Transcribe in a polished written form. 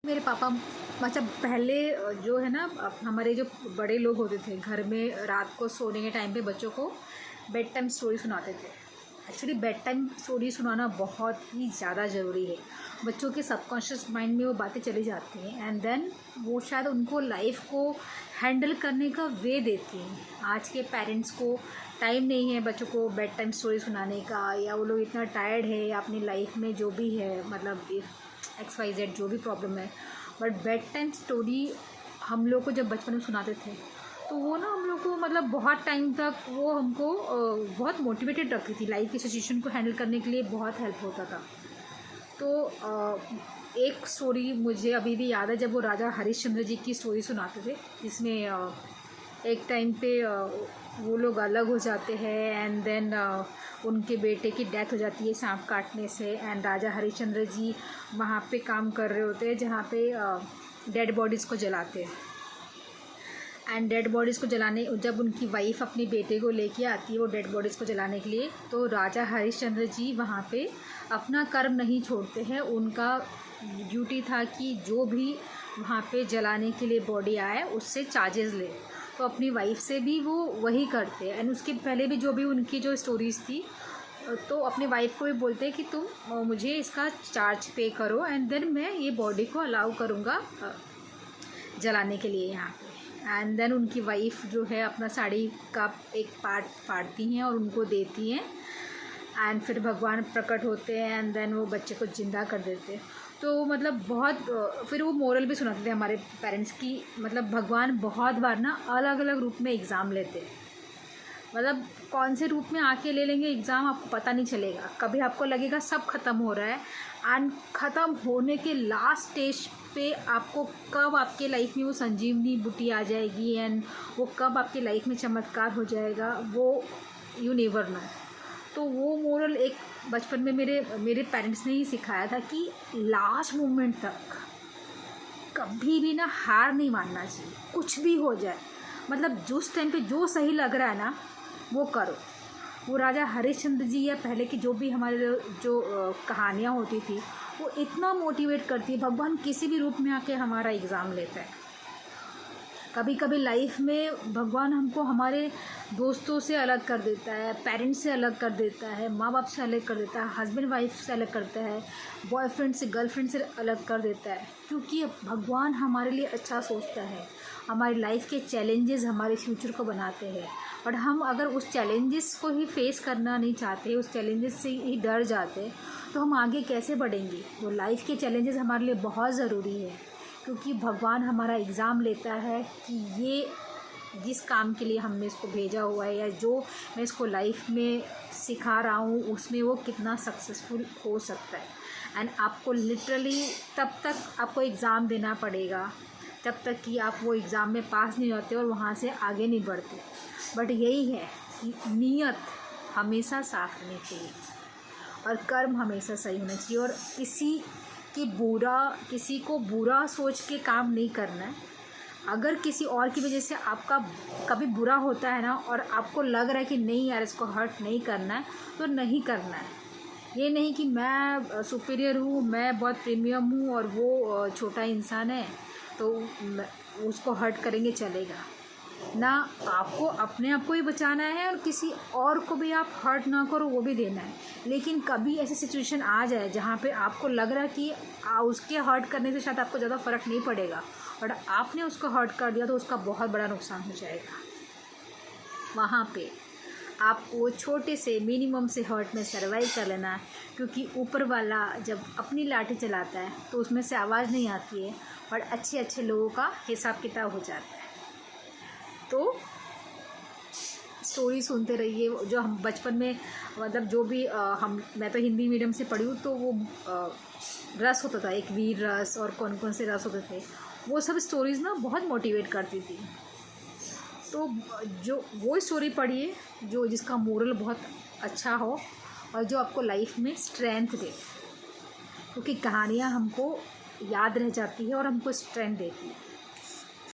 मेरे पापा मतलब पहले जो है ना हमारे जो बड़े लोग होते थे घर में रात को सोने के टाइम पे बच्चों को बेड टाइम स्टोरी सुनाते थे। एक्चुअली बेड टाइम स्टोरी सुनाना बहुत ही ज़्यादा ज़रूरी है। बच्चों के सबकॉन्शियस माइंड में वो बातें चली जाती हैं एंड देन वो शायद उनको लाइफ को हैंडल करने का वे देती हैं। आज के पेरेंट्स को टाइम नहीं है बच्चों को बेड टाइम स्टोरी सुनाने का, या वो लोग इतना टायर्ड है अपनी लाइफ में जो भी है, मतलब XYZ जो भी प्रॉब्लम है। बट बेड टाइम स्टोरी हम लोग को जब बचपन में सुनाते थे तो वो ना हम लोग को मतलब बहुत टाइम तक वो हमको बहुत मोटिवेटेड रखती थी। लाइफ की सिचुएशन को हैंडल करने के लिए बहुत हेल्प होता था। तो एक स्टोरी मुझे अभी भी याद है जब वो राजा हरिश्चंद्र जी की स्टोरी सुनाते थे, जिसमें एक टाइम पे वो लोग अलग हो जाते हैं एंड देन उनके बेटे की डेथ हो जाती है सांप काटने से। एंड राजा हरिश्चंद्र जी वहाँ पे काम कर रहे होते हैं जहाँ पे डेड बॉडीज़ को जलाते हैं। एंड डेड बॉडीज़ को जलाने जब उनकी वाइफ अपने बेटे को लेके आती है वो डेड बॉडीज़ को जलाने के लिए, तो राजा हरिश्चंद्र जी वहाँ पे अपना कर्म नहीं छोड़ते हैं। उनका ड्यूटी था कि जो भी वहाँ पे जलाने के लिए बॉडी आए उससे चार्जेस ले, तो अपनी वाइफ से भी वो वही करते हैं। एंड उसके पहले भी जो भी उनकी जो स्टोरीज़ थी तो अपने वाइफ को भी बोलते हैं कि तुम मुझे इसका चार्ज पे करो एंड देन मैं ये बॉडी को अलाउ करूँगा जलाने के लिए यहाँ पे। एंड देन उनकी वाइफ जो है अपना साड़ी का एक पार्ट फाड़ती हैं और उनको देती हैं एंड फिर भगवान प्रकट होते हैं एंड देन वो बच्चे को ज़िंदा कर देते हैं। तो मतलब बहुत फिर वो मोरल भी सुनाते थे हमारे पेरेंट्स की, मतलब भगवान बहुत बार ना अलग अलग रूप में एग्ज़ाम लेते हैं। मतलब कौन से रूप में आके ले लेंगे एग्ज़ाम आपको पता नहीं चलेगा। कभी आपको लगेगा सब ख़त्म हो रहा है एंड ख़त्म होने के लास्ट स्टेज पे आपको कब आपके लाइफ में वो संजीवनी बूटी आ जाएगी एंड वो कब आपके लाइफ में चमत्कार हो जाएगा, वो यू नेवर नो। तो वो मोरल एक बचपन में मेरे पेरेंट्स ने ही सिखाया था कि लास्ट मोमेंट तक कभी भी ना हार नहीं मानना चाहिए, कुछ भी हो जाए। मतलब जिस टाइम पे जो सही लग रहा है ना वो करो। वो राजा हरिश्चंद्र जी या पहले की जो भी हमारे जो कहानियाँ होती थी वो इतना मोटिवेट करती है। भगवान किसी भी रूप में आके हमारा एग्ज़ाम लेता है। कभी कभी लाइफ में भगवान हमको हमारे दोस्तों से अलग कर देता है, पेरेंट्स से अलग कर देता है, माँ बाप से अलग कर देता है, हस्बैंड वाइफ से अलग करता है, बॉयफ्रेंड से गर्लफ्रेंड से अलग कर देता है, क्योंकि भगवान हमारे लिए अच्छा सोचता है। हमारी लाइफ के चैलेंजेस हमारे फ्यूचर को बनाते हैं। बट हम अगर उस चैलेंजेस को ही फेस करना नहीं चाहते, उस चैलेंजेस से ही डर जाते, तो हम आगे कैसे बढ़ेंगे। तो लाइफ के चैलेंजेस हमारे लिए बहुत ज़रूरी है, क्योंकि भगवान हमारा एग्ज़ाम लेता है कि ये जिस काम के लिए हमने इसको भेजा हुआ है या जो मैं इसको लाइफ में सिखा रहा हूँ उसमें वो कितना सक्सेसफुल हो सकता है। एंड आपको लिटरली तब तक आपको एग्ज़ाम देना पड़ेगा तब तक कि आप वो एग्ज़ाम में पास नहीं होते और वहाँ से आगे नहीं बढ़ते। बट यही है कि नीयत हमेशा साफ होनी चाहिए और कर्म हमेशा सही होना चाहिए, और किसी को बुरा सोच के काम नहीं करना है। अगर किसी और की वजह से आपका कभी बुरा होता है ना और आपको लग रहा है कि नहीं यार इसको हर्ट नहीं करना है, तो नहीं करना है। ये नहीं कि मैं सुपीरियर हूँ, मैं बहुत प्रीमियम हूँ और वो छोटा इंसान है तो उसको हर्ट करेंगे चलेगा ना। आपको अपने आप को ही बचाना है और किसी और को भी आप हर्ट ना करो वो भी देना है। लेकिन कभी ऐसी सिचुएशन आ जाए जहाँ पे आपको लग रहा है कि उसके हर्ट करने से शायद आपको ज़्यादा फ़र्क नहीं पड़ेगा, बट आपने उसको हर्ट कर दिया तो उसका बहुत बड़ा नुकसान हो जाएगा। वहाँ पे आप वो छोटे से मिनिमम से हर्ट में सर्वाइव कर लेना, क्योंकि ऊपर वाला जब अपनी लाठी चलाता है तो उसमें से आवाज़ नहीं आती है, बट अच्छे अच्छे लोगों का हिसाब किताब हो जाता है। तो स्टोरी सुनते रहिए। जो हम बचपन में मतलब जो भी मैं तो हिंदी मीडियम से पढ़ी हूँ, तो वो रस होता था, एक वीर रस और कौन कौन से रस होते थे, वो सब स्टोरीज़ ना बहुत मोटिवेट करती थी। तो जो वो स्टोरी पढ़िए जो जिसका मोरल बहुत अच्छा हो और जो आपको लाइफ में स्ट्रेंथ दे, क्योंकि कहानियाँ हमको याद रह जाती है और हमको स्ट्रेंथ देती है।